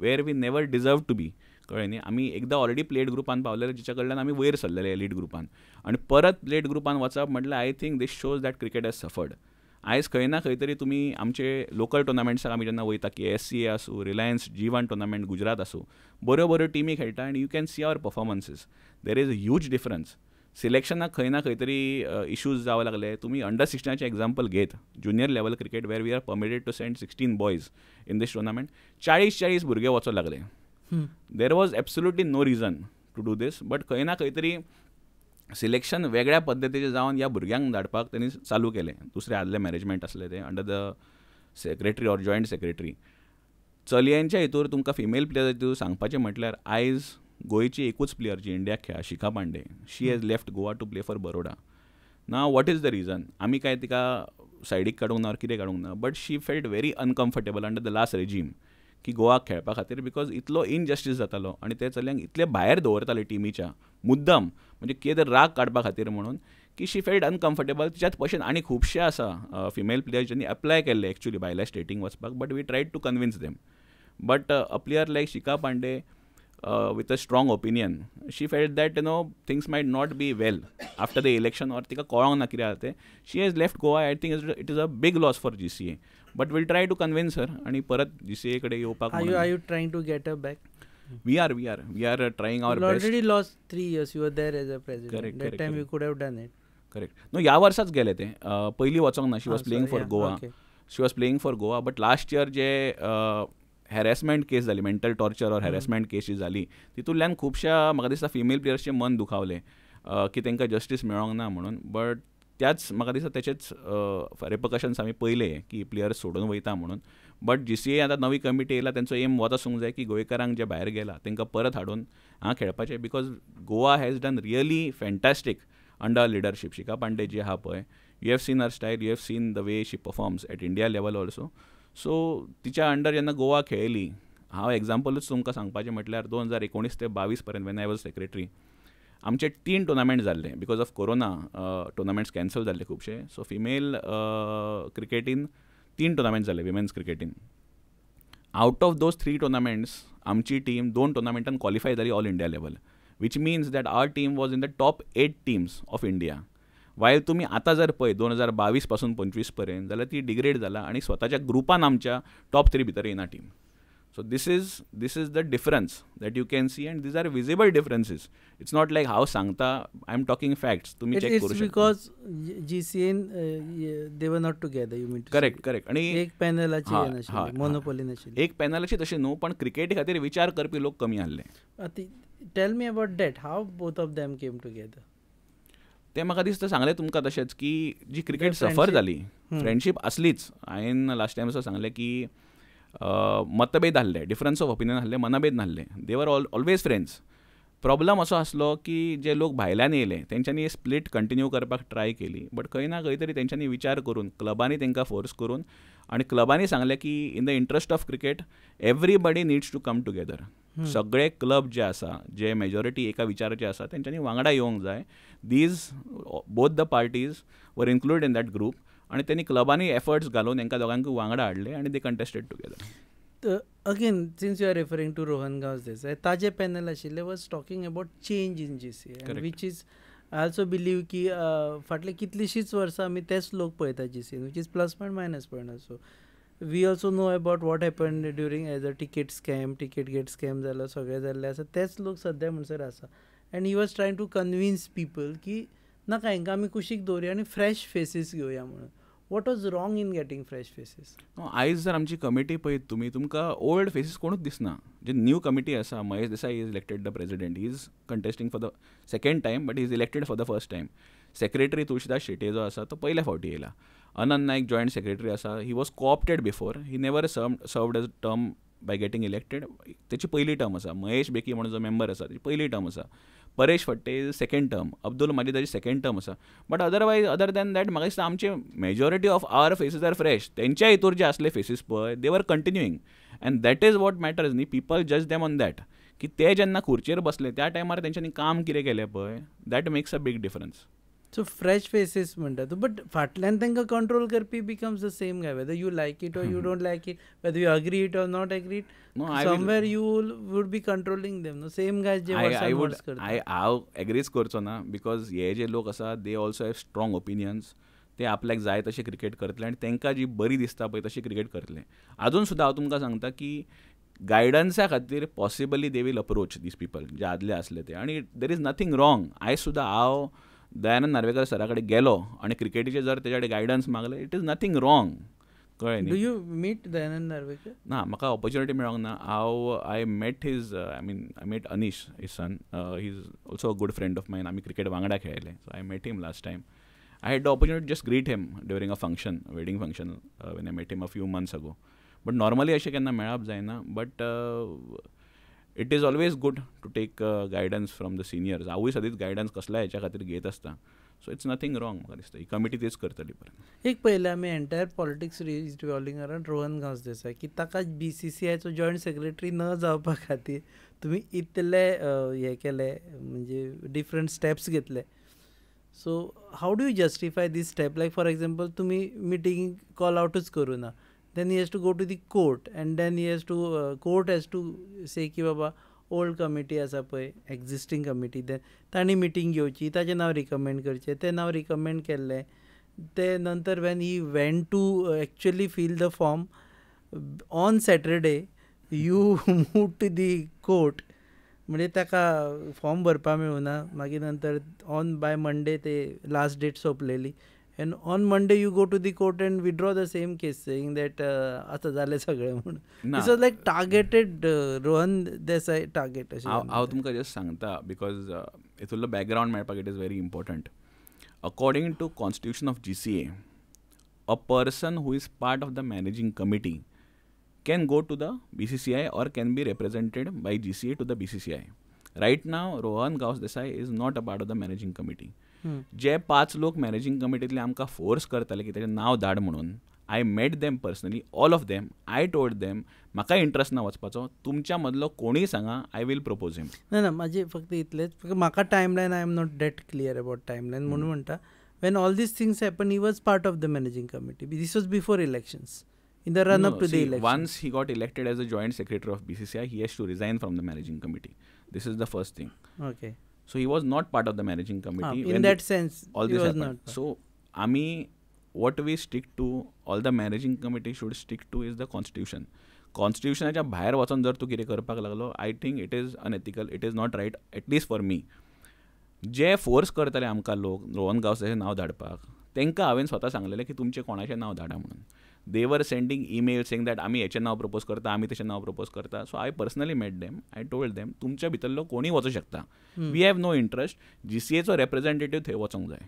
वेर we never deserve to be. कळ्ळें न्ही. आमी एकदां ऑलरेडी प्लेट ग्रुपान पावलेले, जिच्या कडल्यान आमी वयर सरलेले एलीट ग्रुपान, आनी परत प्लेट ग्रुपान वचप म्हटल्यार I think this shows that cricket has suffered. आयज खंय ना खंय तरी तुमी आमचे लोकल टुर्नामेंट्साक आमी जेन्ना वयता, KSCA आसूं, रिलायन्स G1 टुर्नामेंट गुजरात आसूं, बऱ्यो बऱ्यो टिमी खेळटा आनी you can see our performances. There is a huge difference. सिलेक्शनाक खंय ना खंय तरी इश्यूज जावं लागले. तुमी अंडर 16चे एग्जाम्पल घेत, ज्युनियर लेवल क्रिकेट वेर we are permitted to send 16 boys in this tournament, 40 भुरगे वचूंक लागले. There was absolutely no reason to do this, but खंय ना खंय तरी सिलेक्शन वेगळ्या पद्दतीचें जावन ह्या भुरग्यांक धाडपाक तेणी चालू केलें. दुसरे आदले मॅनेजमेंट आसले ते under the secretary or joint secretary. चलयांच्या हितूर तुमकां फिमेल प्लेयर हितूर सांगपाचें म्हटल्यार आयज गोंयची एकूच प्लेयर जी इंडियाक खेळा, Shikha Pandey, she has left Goa to play for Baroda. नाव वॉट इज द रिजन? आमी काय तिका सायडीक काडूंक ना, कितें काडूंक ना, but she felt very uncomfortable under the last regime की गोवाक खेळपा खातीर, बिकॉज इतलो इनजस्टीस जातालो आनी ते चलयांक इतले भायर दवरताले टिमीच्या मुद्दम, म्हणजे कितें राग काडपा खातीर म्हणून, की शी फेल्ट अनकम्फर्टेबल. तिच्याच भशेन आनी खुबशे आसा फिमेल प्लेयर्स ज्यांनी अप्लाय केल्ले एक्चुली भायल्या स्टेटींक वचपाक, but we tried to convince them. But a player like Shikha Pandey with a strong opinion, she felt that things might not be well after the election, or tika कळोंक ना कितें जाता तें. She has left Goa. I think it is a big loss for GCA, but we'll try to convince her आणि परत GCA कडे येवपाक. Are you trying to get her back? We are trying our best. You already lost 3 years. You were there as a president. Correct. Time you could have done it. Correct. No, ह्या वर्साच गेले ते. पयलीं वचोंक ना. She was playing for Goa. She was playing for Goa, but last year जे harassment केस जाली, mental torture or harassment केसी जाली, तितूंतल्यान खुबश्या म्हाका दिसता फिमेल प्लेयर्सचें मन दुखावलें की तांकां जस्टीस मेळोंक ना म्हणून. बट त्याच म्हाका दिसता तेचेच रिपकशन्स आमी पयले की प्लेयर्स सोडून वयता म्हणून. बट GCA आतां नवी कमिटी येयला, तेंचो एम वोत आसूंक जाय की गोंयकारांक जे भायर गेला तांकां परत हाडून हांगा खेळपाचें, because Goa has done really fantastic under leadership. Shikha Pandey जी आहा पळय, you have seen her style, you have seen the way she performs at India level also. So तिच्या अंडर जेन्ना गोवा खेळिल्ली, हांव एग्जाम्पलूच तुमकां सांगपाचें म्हटल्यार 2019 ते 22 पर्यंत वेन आय वॉज सेक्रेटरी, आमचे 3 टुर्नामेंट जाल्ले because of corona. Tournaments cancel जाल्ले खुबशे. सो फिमेल क्रिकेटीन 3 टुर्नामेंट जाल्ले, विमेन्स क्रिकेटीन. आउट ऑफ दोज 3 टुर्नामेंट्स आमची टीम 2 टुर्नामेंटान क्वॉलिफाय जाली all India level, which means that our team was in the top 8 teams of India. वायल तुमी आतां जर पळय 2022 पासून 25 पर्यंत, जाल्यार ती डिग्रेड जाला आनी स्वताच्या ग्रुपान आमच्या टॉप 3 भितर येना team. So this is the difference that you can see, and these are visible differences. It's not like हांव सांगता, आय एम टॉकिंग फॅक्ट्स, तुमी चेक करू शकता. Because GCA they were not together, you mean. Correct. आणि एक पॅनलाची monopoly नाशिल्ली. एक पॅनलाची तशें न्हू, पण क्रिकेटी खातीर विचार करपी लोक कमी आहले. Tell me about that, how both of them came together. ते म्हाका दिसता सांगलें तुमकां तशेंच की जी क्रिकेट सफर जाली, फ्रेंडशीप आसलीच. हांवें लास्ट टायम असो सांगलें की मतभेद आसले, डिफरन्स ऑफ ओपिनियन आसले, मनभेद नासले. दे वर ऑलवेज फ्रेंड्स. प्रॉब्लम असो आसलो की जे लोक भायल्यान येयले तेंच्यांनी स्प्लीट कंटिन्यू करपाक ट्राय केली, बट खंय ना खंय तरी तेंच्यांनी विचार करून, क्लबांनी तेंकां फोर्स करून, आनी क्लबांनी सांगलें की in the interest of cricket everybody needs to come together. सगळे क्लब जे आसा, जे मेजॉरिटी एका विचाराचे आसा, तेंच्यांनी वांगडा येवंक जाय. These both the parties were include in that group, आनी तेणी क्लबांनी एफर्ट्स घालून तांकां दोगांकूय वांगडा हाडले आनी they contested together. Again since you are referring to Rohan Gawas Desai, ताजे पॅनल आशिल्ले was talking about change in GCA, which is I also believe की फाटले कितलींशींच वर्सां आमी तेच लोक पळयता GCA, which is plus point minus point also. We also know about what happen during as a ticket gate scam जालो, सगळें जाल्लें आसा. तेच लोक सद्या म्हणसर आसा. And he was trying to convince people की नाका हांकां आमी कुशीक दवरया आनी फ्रेश फेसीस घेवया म्हणून. What was wrong in getting fresh faces? आयज जर आमची कमिटी पळयत तुमी, तुमकां ओल्ड फेसीस कोणूच दिसना. जे न्यू कमिटी आसा, Mahesh Desai is elected the president, he is contesting for the second time, but he is elected for the first time. Secretary Tulshidas Shete जो आसा तो पयल्या फावटी येयला. अनंत नायक जॉयंट सेक्रेटरी आसा, he was co-opted before, he never served as term by getting elected. तेची पयली term आसा. महेश बेकी म्हणून जो मेंबर आसा तेची पयली टर्म आसा. परेश फट्टे सेकंड टर्म, अब्दुल माजीद ताची सेकंड टर्म आसा. बट अदर दॅन दॅट म्हाका दिसता आमचे majority of our faces are fresh. तेंच्या हितूर जे आसले फेसीस पळय, they were continuing, and that is what matters न्ही. पीपल जज दॅम ऑन दॅट, की ते जेन्ना खुर्चेर बसले त्या टायमार तेंच्यांनी काम कितें केलें पळय, that makes a big difference. So fresh faces म्हणटा तूं, बट फाटल्यान तांकां कंट्रोल करपी becomes the same guy, whether you like it or you don't like it, whether you agree it or not agree it, No, I will- somewhere you would be controlling them न्हू, same guy जे I would वर्सान हांव एग्रीच करचो ना, because हे जे लोक आसा they also have strong opinions. ते आपल्याक जाय तशें क्रिकेट करतले आनी तांकां जी बरी दिसता पळय तशी क्रिकेट करतले. अजून सुद्दां हांव तुमकां सांगता की गायडन्सा खातीर possibly they will approach these people जे आदले असले ते, आनी देर इज नथींग रॉंग. आयज सुद्दां हांव दयानंद नार्वेकर सरा कडेन गेलो आनी क्रिकेटीचे जर तेजे कडेन गायडन्स मागले, इट इज नथींग रॉंग. कळ्ळें डू न्ही? You meet Dayanand Narvekar? ना, म्हाका ऑपॉर्च्युनिटी मेळोंक ना. I met his I met Anish his son. He is also a good friend of mine. आमी क्रिकेट वांगडा खेळ्ळे. So I met him last time. I had the opportunity to just greet him during a function, a wedding function, when I met him a few months ago. But normally अशें केन्ना मेळप जायना. But it is always good to take guidance from the seniors. हांवूय सदींच guidance कसल्याय हेच्या खातीर घेत आसता. सो इट्स नथींग रॉंग म्हाका दिसता. ही कमिटी तीच करतली परत. एक पयलें आमी entire politics revolving around Rohan Gawas देसाय, की ताका BCCIचो जॉयंट सेक्रेटरी न जावपा खातीर तुमी इतले हे केले, म्हणजे डिफरंट स्टेप्स घेतले. So how do you justify this step? Like for example तुमी मिटींग कॉल आउटूच करूं ना, then he has to go to the court and then he has to court has to say की बाबा old committee आसा पळय, existing committee, then तांणी meeting घेवची, ताचें नांव रिकमेंड करचें, तें नांव रिकमेंड केल्लें. ते नंतर when he went to actually fill the form on Saturday, you move to the court, म्हणजे ताका फॉर्म भरपा मेळूना. मागीर नंतर ऑन बाय मंडे ते लास्ट डेट सोंपलेली, and on Monday you go to the court and withdraw the same case, saying that आतां जालें सगळें म्हणून. This was like targeted, Rohan Desai target अशें. हांव तुमकां जस्ट सांगता, बिकॉज हितूंतलो बॅकग्रावंड मेळपाक it is very important. According to constitution of GCA, a person who is part of the managing committee can go to the BCCI or can be represented by GCA to the BCCI. Right now, Rohan Gaus Desai is not a part of the managing committee. जे 5 लोक managing कमिटींतले आमकां force करताले की तेजें नांव धाड म्हणून, I met them personally, all of them. I told them म्हाका इंट्रस्ट ना वचपाचो, तुमच्या मदलो कोणीय सांगा, आय वील प्रपोज हिम. ना म्हाजें फक्त इतलेंच, म्हाका timeline I am not that clear about timeline, म्हणून म्हणटा when all these things happen he was part of the managing committee. These was before elections. In the run up to the election. Once he got elected as a joint secretary of BCCI, he has to resign from the managing committee. This is the first thing. Okay. So he was not part of the managing committee. In that sense, all he this was happened. not. So, Ami, what we stick to, all the managing committee should stick to is the constitution. Constitutionच्या भायर वचून जर तूं कितें करपाक लागलो, I think it is unethical, it is not right, at least for me. जे force करताले आमकां लोक रोहन गावसाचें नांव धाडपाक, तांकां हांवें स्वता सांगलेलें की तुमचें कोणाचें नांव धाडा म्हणून. दे वर सेंडिंग ईमेल सेंग दॅट आमी हेचें नांव प्रपोज करता, आमी तेचें नांव प्रपोज करता. So I personally met them, I told them तुमच्या भितरलो कोणीय वचूं शकता, वी हॅव नो इंट्रस्ट, GCAचो रेप्रेझेंटेटीव थंय वचोंक जाय.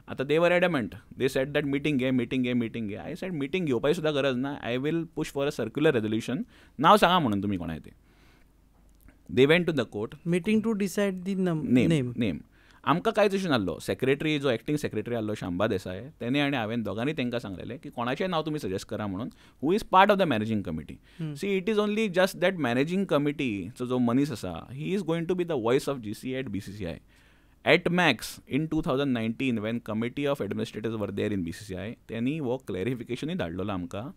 आतां they were adamant, they said that meeting घे. आय सेड मिटींग घेवपाची सुद्दां गरज ना, I will push for a circular resolution, नांव सांगा म्हणून तुमी कोणाय तें. They went to the court. Meeting to decide the name. आमकां कांयच इशू नासलो. सेक्रेटरी जो एक्टींग सेक्रेटरी आसलो शांबा देसाय, तेणे आनी हांवें दोगांनी तांकां सांगलेलें की कोणाचें नांव तुमी सजेस्ट करा म्हणून, who is part of the managing committee. See it is only just that managing कमिटीचो जो मनीस आसा, he is going to be the voice of GCA at BCCI. At max in 2019 when committee of administrators were there in BCCI, त्यांनी हो क्लॅरिफिकेशनूय धाडलेलो आमकां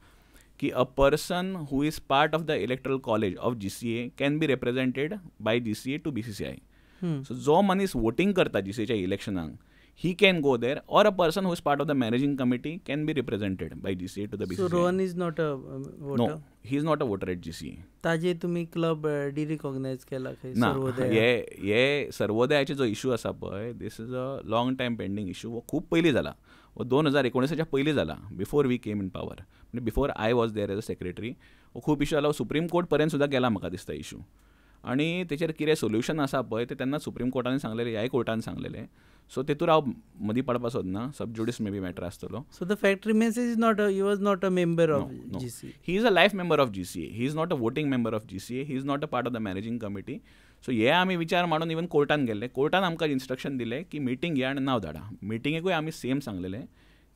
की a person who is part of the electoral college of GCA can be represented by GCA to BCCI. So जो मनीस voting करता GCAच्या इलेक्शनाक, he can go there, or a person who is part of the managing committee can be represented by GCA to the BCCI. So Rohan is not a voter? No, he is not a voter at GCA. ताजे तुम्ही club डिरिकॉग्नायज केला खंय? ना, हे सर्वोदयाचे जो issue आसा पळय, this is a long time pending issue. हो खूब पयलीं जाला, हो 2019च्या पयलीं जाला, before we came in power, म्हणजे before I was there as a secretary. हो खूब इशू जाला, सुप्रीम कोर्ट पर्यंत सुद्दां गेला म्हाका दिसता इशू. आनी तेचेर कितें सोल्युशन आसा पळय तें तेन्ना सुप्रीम कोर्टान सांगलेलें, ह्याय कोर्टान सांगलेलें. सो तेतूर हांव मदीं पडपाक सोदना, सब जुडिस मे बी मॅटर आसतलो. So the fact remains is not he was not a member of GCA. He is a life member of GCA. He is not a voting member of GCA. He is not a part of the managing committee. So हे आमी विचार मारून even कोर्टान गेल्ले. कोर्टान आमकां instruction दिलें की meeting घे आनी नांव धाडा. मिटींगेकूय आमी सेम सांगलेलें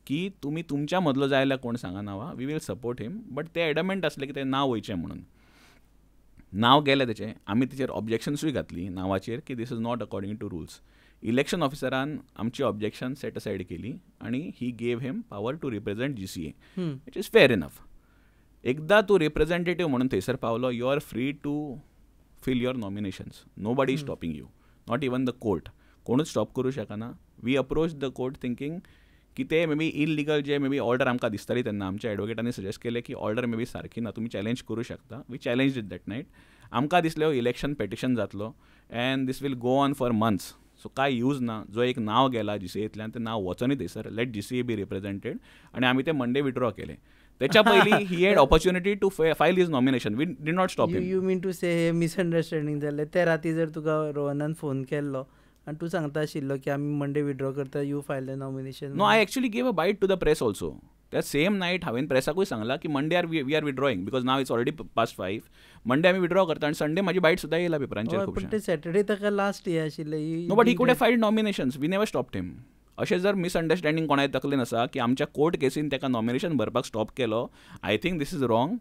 की तुमी तुमच्या मदलो जाय जाल्यार कोण सांगा नांवां, we will support him. But ते एडमेंट आसले की तें नांव वयचें म्हणून. नांव गेलें तेचें, आमी तेचेर ऑब्जेक्शन्सूय घातलीं नांवाचेर की this is not according to rules. Election ऑफिसरान आमची ऑब्जेक्शन सेट असायड केली आणि he gave him power to represent GCA, which is fair enough. एकदा तूं रिप्रेझेंटेटिव्ह म्हणून थंयसर पावलो, you are free to fill your nominations. Nobody is stopping you, not even the court. कोणूच stop करूं शकना. We approach the court thinking की ते मे बी इलिगल जे मे बी ऑर्डर आमकां दिसताली तेन्ना आमच्या एडवोकेटांनी सजेस्ट केलें की ऑर्डर मे बी सारकी ना, तुमी चॅलेंज करूं शकता. We challenge it that night. आमकां दिसलें इलेक्शन पेटिशन जातलो and these will go on for months. So कांय यूज ना. जो एक नांव गेला GCAतल्यान तें नांव वचोनी थंयसर. Let GCA be represented. आनी आमी ते मंडे विड्रॉ केले. त्याच्या पयलीं he had opportunity to file his nomination. We did not stop him. You mean to say हे मिसअंडरस्टँडींग जालें. ते राती जर तुका रोहनान फोन केल्लो आनी तूं सांगता आशिल्लो की आमी मंडे विड्रॉ करता, you file the nomination. No, I actually gave a bite to the press also. त्या सेम नायट हांवें प्रेसाकूय सांगला की Monday we are withdrawing because now it's already past 5. Monday आमी विड्रॉ करता आनी संडे म्हाजी बायट सुद्दां येयला पेपरांचेर पण ते सॅटर्डे ताका लास्ट हे आशिल्लें. No, but he could have filed nominations. We never stopped him. अशें जर मिसअंडरस्टँडींग कोणाय तकलेन आसा की आमच्या कोर्ट केसीन ताका नॉमिनेशन भरपाक स्टॉप केलो, I think this is wrong.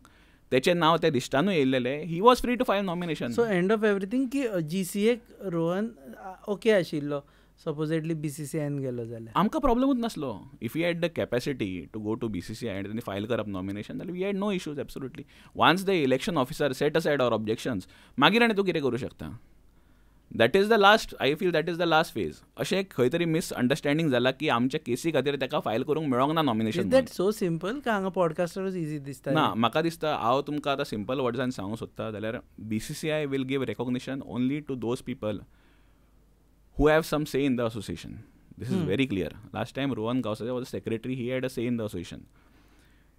तेचें नांव त्या दिश्टानूय येयल्लेलें. He was free to file nomination. So end of everything की GCA रोहन ओके आशिल्लो सपोजेटली BCCIन गेलो जाल्यार आमकां प्रॉब्लमूच नासलो. If you had the capacity to go to BCCI आनी तेणी फायल करप नॉमिनेशन जाल्यार we had no issues absolutely. Once the election officer set aside our objections, मागीर आनी तूं कितें करूं शकता. That is the last, I feel that is the last phase. अशें खंय तरी मिसअंडरस्टँडींग जाला की आमच्या केसी खातीर ताका फायल करूंक मेळोंक ना नॉमिनेशन. दॅट सो सिंपल का हांगा पॉडकास्टरूच इजी दिसता. ना, म्हाका दिसता हांव तुमकां आतां सिंपल वर्ड्सान सांगूंक सोदता जाल्यार BCCI will give recognition only to those people who have some say in the association. This is very clear. Last time Rohan Gausaja was the secretary, he had a say in the association.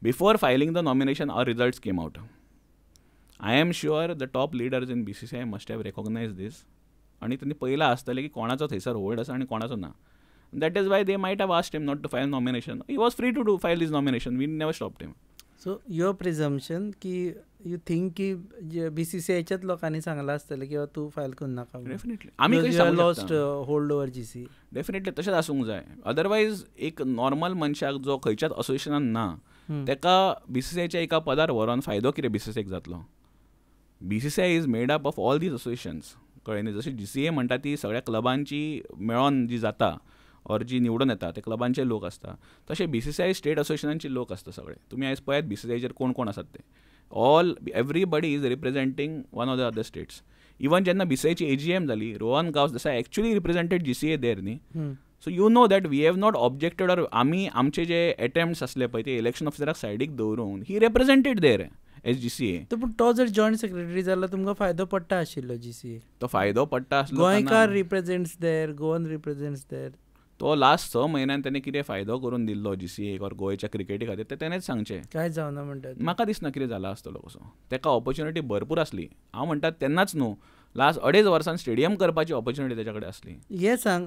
Before filing the nomination, our results came out. I am sure the top leaders in BCCI must have recognized this. आणि त्यांनी पहिला आसतलें की कोणाचो थंयसर hold आसा आनी कोणाचो ना. That is why they might have asked him not to file nomination. He was free to file his nomination. We never stopped him. So your presumption की यू थिंक की BCCIच्याच लोकांनी सांगलां आसतलें की तूं फायल करूं नाका. डेफिनेटली आमी कशें lost hold over GCA. Definitely तशेंच आसूंक जाय. अदरवायज एक नॉर्मल मनशाक जो खंयच्याच असोसिएशनान ना ताका BCCIच्या एका पदार व्हरोन फायदो कितें BCCIक जातलो. BCCI is made up of all these associations. कळ्ळें न्ही. जशी GCA म्हणटा ती सगळ्या क्लबांची मेळोन जी जाता और जी निवडून येता ते क्लबांचे लोक आसता, तशे BCCI स्टेट असोसिएशनांचे लोक आसता सगळे. तुमी आयज पळयात BCCIचेर कोण कोण आसात ते. Everybody is representing one of the other states. Even जेन्ना BCCIची AGM जाली, रोहन गांवस देसाय एक्चुअली रिप्रेझेंटेड GCA देर न्ही. So you no that we have not objected or आमी आमचे जे अटेम्प्ट्स आसले पळय ते इलेक्शन ऑफिसराक सायडीक दवरून ही रिप्रेझेंटेड देर एज GCA. पूण तो जर जॉयंट सेक्रेटरी जाल्यार तुमकां फायदो पडटा आशिल्लो GCA. तो फायदो पडटा आसलो. गोंयकार रिप्रेझेंट्स देर, गोवन रिप्रेझेंट्स देर. तो लास्ट 6 म्हयन्यान ताणें कितें फायदो करून दिल्लो GCAक और गोंयच्या क्रिकेटी खातीर तें तेणेंच सांगचें. कांय जावना म्हणटात. म्हाका दिसना कितें जाला आसतलो कसो. ताका ऑपॉर्च्युनिटी भरपूर आसली. हांव म्हणटा तेन्नाच न्हू, लास्ट 2.5 वर्सान स्टेडियम करपाची ऑपॉर्च्युनिटी तेच्या कडेन आसली. हे सांग,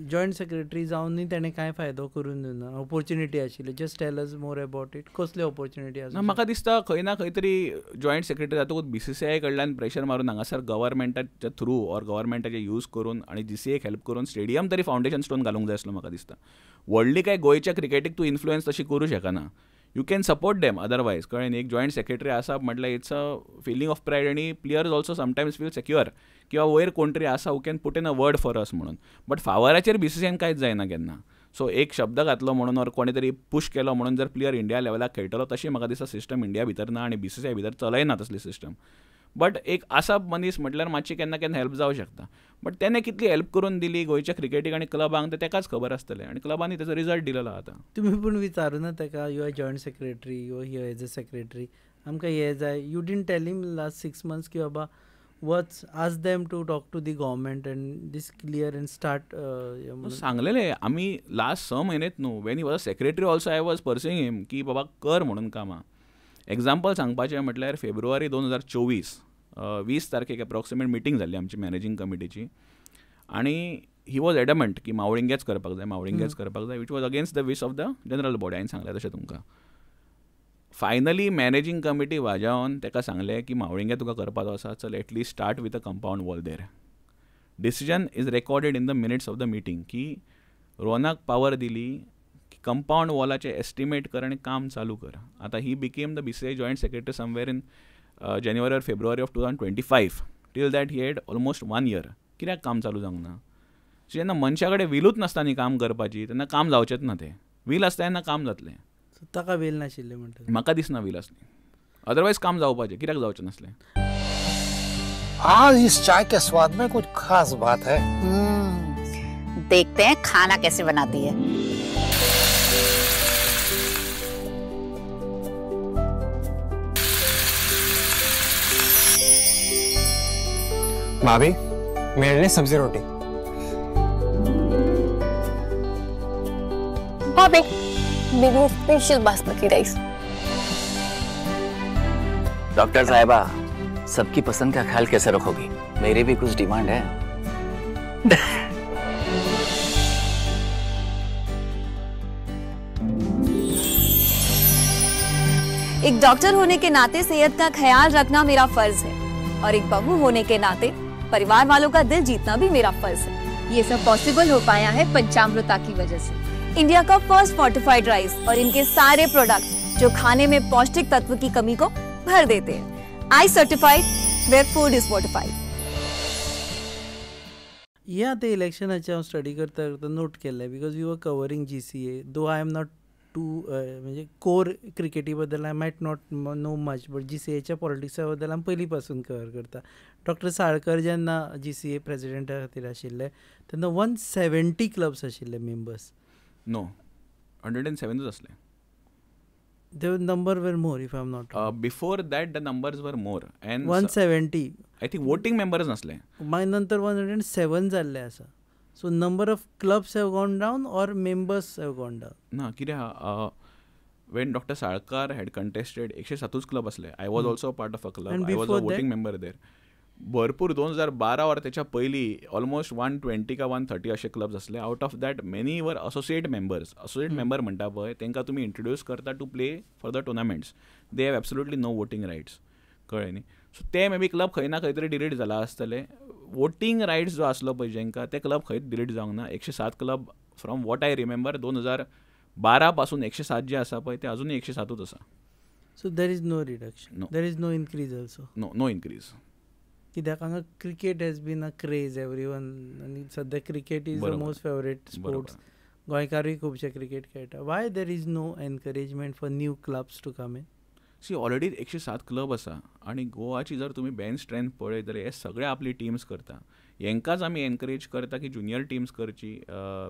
जॉयंट सेक्रेटरी जावनूय ताणें कांय फायदो करून दिना. ऑपॉर्च्युनिटी आशिल्ली. Just tell us more about it. कसली ऑपॉर्च्युनिटी आसा. म्हाका दिसता खंय ना खंय तरी जॉयंट सेक्रेटरी जातकूच BCCI कडल्यान प्रेशर मारून हांगासर गव्हर्मेंटाच्या थ्रू और गव्हर्मेंटाचे यूज करून आनी GCAक हेल्प करून स्टेडियम तरी फावंडेशन स्टोन घालूंक जाय आसलो म्हाका दिसता. व्हडली काय गोंयच्या क्रिकेटीक तूं इन्फ्लुएन्स तशी करूं शकना. You can support them otherwise. कळ्ळें. एक जॉयंट सेक्रेटरी आसा म्हटल्यार it's a feeling of pride आनी players also sometimes feel secure किंवा वयर कोण तरी आसा who can put in a word for us म्हणून. बट फावराचेर BCCIन कांयच जायना केन्ना. सो एक शब्द घातलो म्हणून और कोणे तरी पुश केलो म्हणून जर प्लेयर इंडिया लेवलाक खेळटलो तशी म्हाका दिसता सिस्टम इंडिया भितर ना आनी BCCI भितर चलयना तसली सिस्टम. बट एक आसा मनीस म्हटल्यार मातशी केन्ना केन्ना हेल्प जावं शकता. बट तेणें कितली हेल्प करून दिली गोंयच्या क्रिकेटीक आनी क्लबांक तें तेकाच खबर आसतलें आनी क्लबांनी तेजो रिजल्ट दिलेलो आतां. तुमी पूण विचारूं ना ताका you are joint secretary, you here as a secretary, आमकां हे जाय. You didn't tell him last 6 months की बाबा वच ask them to talk to the government and this clear and start. सांगलेलें आमी लास्ट 6 म्हयनेच न्हू. When he was a secretary also I was pursuing him की बाबा कर म्हणून कामां. एग्जाम्पल सांगपाचें म्हटल्यार फेब्रुवारी 2024 20 तारखेक एप्रॉक्सिमेट मिटींग जाल्ली आमची मॅनेजींग कमिटीची आनी ही वॉज एडमंट की मावळिंगेच करपाक जाय which was against the wish of the general body. हांवें सांगलें तशें तुमकां. फायनली मॅनेजींग कमिटी वाजावन ताका सांगलें की मावळिंगे तुका करपाचो आसा, चल at least start with a compound wall there. Decision is recorded in the minutes of the meeting की रोहनाक पावर दिली की कंपाऊंड वॉलाचें एस्टिमेट कर आनी काम चालू कर. आतां he became the BCCI joint secretary somewhere in January or February of 2025. Till that he had almost 1 year. कित्याक काम चालू जावंक ना. सो जेन्ना मनशा कडेन विलूच नासता न्ही काम करपाची तेन्ना काम जावचेंच ना तें. वील आसता तेन्ना काम जातलें. सो ताका वेल नाशिल्लें म्हणटा. म्हाका दिसना वील आसली. अदरवायज काम जावपाचें, कित्याक जावचें नासलें. आज इस चाय के स्वाद में कुछ खास बात है. देखते हैं खाना कैसे बनाती है. भाभी मेरे लिए सब्जी रोटी. भाभी मेरे लिए स्पेशल बासमती राइस. डॉक्टर साहिबा, सबकी पसंद का ख्याल कैसे रखोगी? मेरी भी कुछ डिमांड है. एक डॉक्टर होने के नाते सेहत का ख्याल रखना मेरा फर्ज है और एक बहू होने के नाते परिवार वालों का दिल जीतना भी मेरा फर्ज है. ये सब पॉसिबल हो पाया है पंचामृता की वजह से. इंडिया का फर्स्ट फोर्टिफाइड राइस और इनके सारे प्रोडक्ट जो खाने में पौष्टिक तत्व की कमी को भर देते हैं. I certified where food is fortified. हे आतां इलेक्शनाचे हांव स्टडी करता करता नोट केल्लें because we were covering GCA. Though I am not to म्हणजे कोर क्रिकेटी बद्दल I might not know much but GCAच्या पॉलिटिक्सा बद्दल हांव पयलीं पासून कवर करता. डॉक्टर साळकर जेन्ना GCA प्रेसिडेंटा खातीर आशिल्ले तेन्ना 170 क्लब्स आशिल्ले मेंबर्स. नो 107 आसले. The number were more if I'm not wrong. Before that the numbers were more and 170. I think voting members नसले. मागीर नंतर 107 जाल्ले आसा. So number of clubs have gone down or members have gone down? ना कित्याक when Dr. Salkar had contested 107 club असले. I was also a part of a club. And I was a before voting that? member there. भरपूर 2012 वर त्याच्या पयलीं almost 120 का 130 असे clubs असले. Out of that many were associate members. Associate member म्हणटा पळय तांकां तुमी इंट्रोड्यूस करता to play for the tournaments. They have absolutely no voting rights. कळ्ळें न्ही. सो ते मे बी क्लब खंय ना खंय तरी डिलीट जाला आसतले. वोटींग रायट्स जो आसलो पळय जेंकां ते क्लब खंयच डिलीट जावंक ना. 107 club from what I remember 2012 पासून 107 जे आसा पळय ते अजूनय 107च आसा. So there is no reduction. No. There is no increase also. No increase. कित्याक हांगा cricket has been a craze everyone आनी सद्या क्रिकेट इज द बरोबर. Most favourite sports. गोंयकारूय खुबशे क्रिकेट खेळटा. Why there is no encouragement for new clubs to come in? See already 107 club आसा आनी गोवाची जर तुमी बेंच स्ट्रेंथ पळयत जाल्यार हे सगळे आपली टिम्स करता. हेंकांच आमी एनकरेज करता की ज्युनियर टिम्स करची,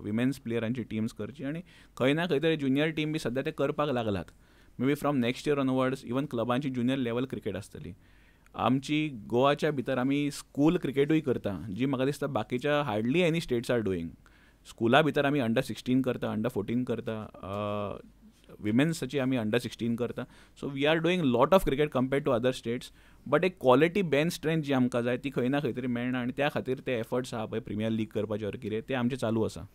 विमेन्स प्लेयरांची टिम्स करची आनी खंय ना खंय तरी ज्युनियर टीम बी सद्या ते करपाक लागलात. May be from next year onwards even क्लबांची ज्युनियर लेवल क्रिकेट आसतली. आमची गोवाच्या भितर आमी स्कूल क्रिकेटूय करता जी म्हाका दिसता बाकीच्या hardly any states are doing. स्कुला भितर आमी अंडर-16 करता, अंडर-14 करता, विमेन्साची आमी अंडर-16 करता. So we are doing lot of cricket compared to other states. But एक क्वॉलिटी बेंच स्ट्रेंथ जी आमकां जाय ती खंय ना खंय तरी मेळना आनी त्या खातीर ते एफर्ट्स आहा पळय प्रिमियर लीग करपाचे और कितें ते आमचे चालू आसा.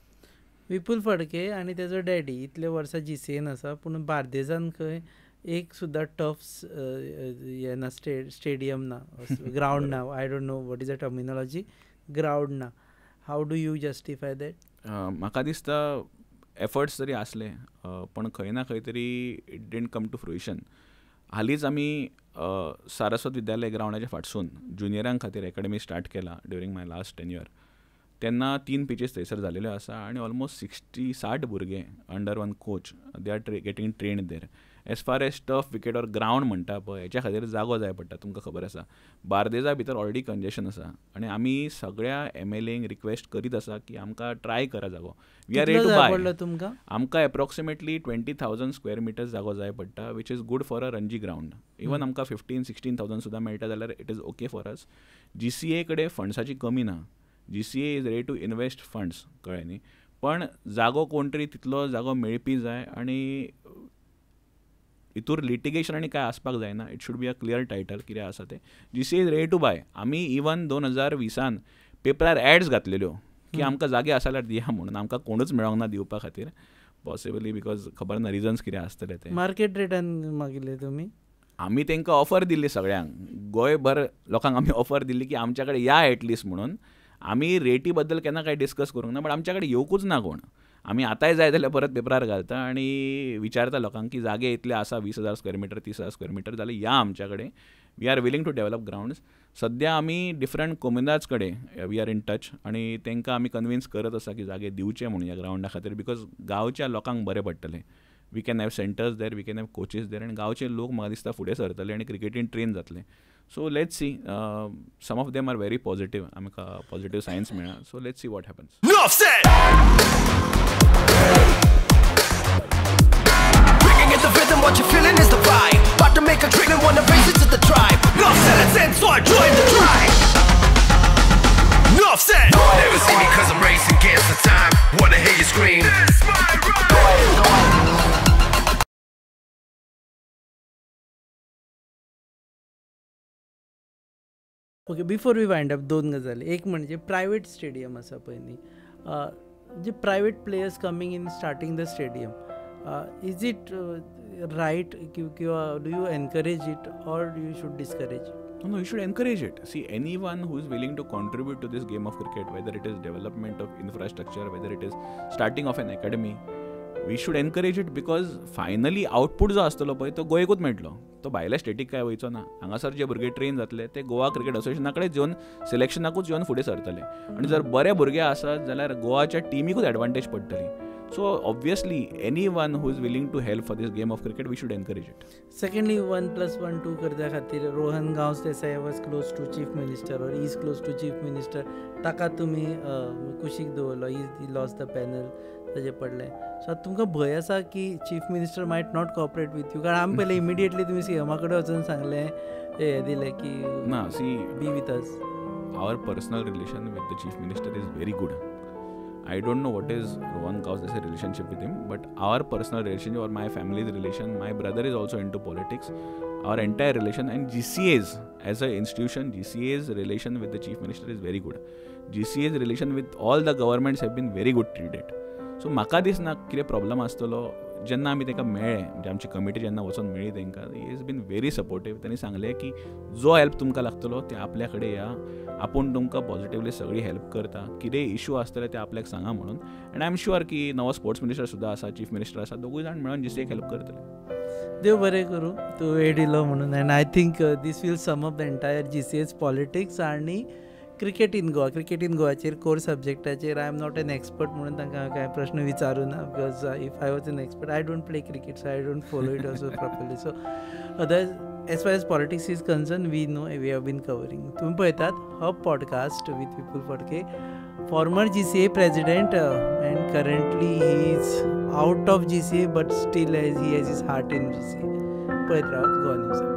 विपुल फडके आनी तेजो डॅडी इतले वर्सां GCAन आसा पूण बार्देजान खंय एक सुद्दां टफ्स हे ना स्टेडियम ना, ग्रावंड ना. I don't know what is the terminology. Ground ना. How do you justify that? म्हाका दिसता एफर्ट्स तरी आसले पण खंय ना खंय तरी इट डिडंट कम टू फ्रुइशन. हालींच आमी सारस्वत विद्यालय ग्रावंडाच्या फाटसून ज्युनियरां खातीर एकाडेमी स्टार्ट केला ड्युरींग माय लास्ट टेन्युअर. तेन्ना 3 पिचेस थंयसर जालेल्यो आसा आनी ऑलमोस्ट 60-60 भुरगे under one coach they are getting trained there. As far as tough wicket or ground म्हणटा पळय हेच्या खातीर जागो जाय पडटा. तुमकां खबर आसा बार्देजा भितर ऑलरेडी कंजेशन आसा आनी आमी सगळ्या MLAंक रिक्वेस्ट करीत आसा की आमकां ट्राय करा जागो. We are ready to buy. तुमकां आमकां एप्रॉक्सिमेटली 20,000 स्क्वेअर मिटर्स जागो जाय पडटा which is good for a Ranji ground. Even आमकां 15,000-16,000 सुद्दां मेळटा जाल्यार it is okay for us. GCA कडेन फंड्साची कमी ना. GCA is ready to invest funds. कळ्ळें न्ही. पण जागो कोण तरी तितलो जागो मेळपी जाय आनी हितूर लिटिगेशन आनी काय आसपाक जायना. It should be a clear title कितें आसा तें. GCA is ready to buy. आमी इवन 2020 पेपरार एड्स घातलेल्यो की आमकां जागे आसा जाल्यार दिया म्हणून. आमकां कोणूच मेळोंक ना दिवपा खातीर पॉसिबली बिकॉज खबर ना रिजन्स कितें आसतले ते. मार्केट रेटान मागिल्ले तुमी? आमी तांकां ऑफर दिल्ली सगळ्यांक. गोंयभर लोकांक आमी ऑफर दिल्ली की आमच्या कडेन या एटलिस्ट म्हणून. आमी रेटी बद्दल केन्ना काय डिस्कस करूंक ना बट आमच्या कडेन येवकूच ना कोण. आमी आतांय जाय जाल्यार परत पेपरार घालता आनी विचारता लोकांक की जागे इतले आसा 20,000 स्क्वेअर मिटर 30,000 स्क्वेअर मिटर जाल्यार या आमच्या कडेन. We are willing to develop grounds. सध्या आमी डिफरंट कोमुनाज कडेन वी आर इन टच आनी तांकां आमी कन्विन्स करत आसा की जागे दिवचे म्हणून ह्या ग्राउंडा खातीर, बिकॉज गांवच्या लोकांक बरें पडटलें. We can have centres there, we can have coaches there, आनी गांवचे लोक म्हाका दिसता फुडें सरतले आनी क्रिकेटीन ट्रेन जातले. So let's see, some of them are very positive, आमकां पॉझिटीव सायन्स मेळ्ळा. So let's see what happens. It's the rhythm, what you're feeling is the vibe. About to make a dream and wanna race it to the tribe. Enough said, it's in, so I joined the tribe. Enough said. Never see me cause I'm racing against the time. Wanna hear you scream. It's my ride. Okay, before we wind up 2 गजाली. एक म्हणजे private stadium आसा पळय न्ही, जे private players coming in starting the stadium, is it right किंवा do you encourage it or you should discourage? No, you should encourage it. See, anyone who is willing to contribute to this game of cricket, whether it is development of infrastructure, whether it is starting of an academy, we should encourage it, because finally output जो आसतलो पळय तो गोंयकूच मेळटलो. तो भायल्या static काय वयचो ना. हांगासर जे भुरगे ट्रेन जातले ते गोवा क्रिकेट असोसिएशना कडेन येवन सिलेक्शनाकूच येवन फुडें सरतले. आनी जर बरे भुरगे आसत जाल्यार गोवाच्या टिमीकूच एडवांटेज पडटली. So obviously anyone who is willing to help for this game of cricket, we should encourage it. Secondly, 1+1 करता खातीर Rohan Gawas Desai was close to chief minister or is close to chief minister. ताका तुमी कुशीक दवरलो, he lost the panel, ताजे पडले. So तुमकां भंय आसा की chief minister might not cooperate with you? कारण आमी पयलें इमिडिएटली तुमी सीएमा कडेन वचून सांगलें, हे दिलें की ना, see, be with us. Our personal relation with the chief minister is very good. I don't know what is Rohan Gaus' relationship with him, but our personal relationship or my family's relation, my brother is also into politics, our entire relation, and GCA's as an institution, GCA's relation with the chief minister is very good. GCA's relation with all the governments have been very good till date. So म्हाका दिसना कितें problem आसतलो. जेन्ना आमी तांकां मेळ्ळे, म्हणजे आमची कमिटी जेन्ना वचून मेळ्ळी तांकां, he is been very supportive. तांणी सांगलें की जो हेल्प तुमकां लागतलो ते आपल्या कडेन या, आपूण तुमकां पॉझिटिवली सगळी हेल्प करता, कितेंय इशू आसतले ते आपल्याक सांगा म्हणून. एंड आय एम शुअर की नवो स्पोर्ट्स मिनिस्टर सुद्दां आसा, चीफ मिनिस्टर आसा, दोगूय जाण मेळून जीसीएक हेल्प करतले. देव बरें करूं तूं वेळ दिलो म्हणून. And I think this will sum up the entire GCA's politics आनी cricket in Goa. Cricket in गोवाचेर कोर सब्जेक्टाचेर I am not an expert म्हणून तांकां कांय प्रश्न विचारूं ना, because if I was an expert I don't play cricket, so I don't follow it also properly. So otherwise as far as politics is concern, we know, we have been covering. तुम्ही पळयतात hub podcast with Vipul Phadke, farmer GCA president, and currently he is out of GCA but still he has his heart in GCA. पळयत Rawat Goa news.